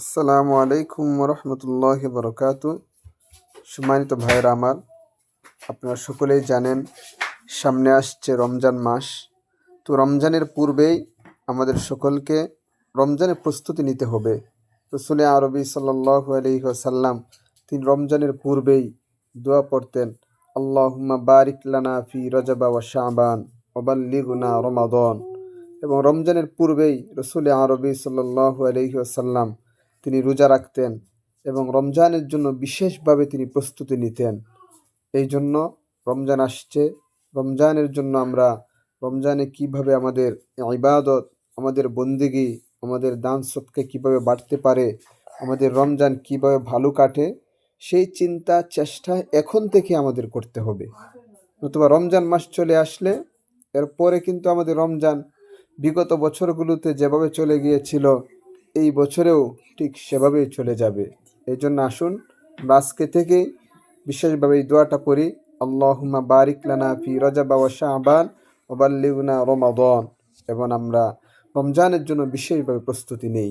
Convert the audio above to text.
আসসালামু আলাইকুম রহমতুল্লাহি বরকাতু। সম্মানিত ভাইয়েরা আমার, আপনারা সকলেই জানেন সামনে আসছে রমজান মাস। তো রমজানের পূর্বেই আমাদের সকলকে রমজানের প্রস্তুতি নিতে হবে। রাসূল আরবি সাল্লাল্লাহু আলাইহি ওয়াসাল্লাম তিনি রমজানের পূর্বেই দোয়া পড়তেন, আল্লাহুম্মা বারিক লানা ফি রজব ওয়া শাবান ওয়া বাল্লিগনা রমাদান। এবং রমজানের পূর্বেই রাসূল আরবি সাল্লাল্লাহু আলাইহি ওয়াসাল্লাম তিনি রোজা রাখতেন এবং রমজানের জন্য বিশেষভাবে তিনি প্রস্তুতি নিতেন। এই জন্য রমজান আসছে, রমজানের জন্য আমরা রমজানে কিভাবে আমাদের ইবাদত, আমাদের বন্দেগী, আমাদের দান সদকা কিভাবে বাড়তে পারে, আমাদের রমজান কিভাবে ভালো কাটে, সেই চিন্তা চেষ্টা এখন থেকে আমাদের করতে হবে। নতুবা রমজান মাস চলে আসলে এরপরে কিন্তু আমাদের রমজান বিগত বছরগুলোতে যেভাবে চলে গিয়েছিল এই বছরেও ঠিক সেভাবেই চলে যাবে। এই জন্য আসুন আমরা আজকে থেকেই বিশেষভাবে এই দোয়াটা পড়ি, আল্লাহুম্মা বারিক লানা ফি রজব ওয়া শাবান ওয়া বাল্লিগনা রমাদান, এবং আমরা রমজানের জন্য বিশেষভাবে প্রস্তুতি নেই।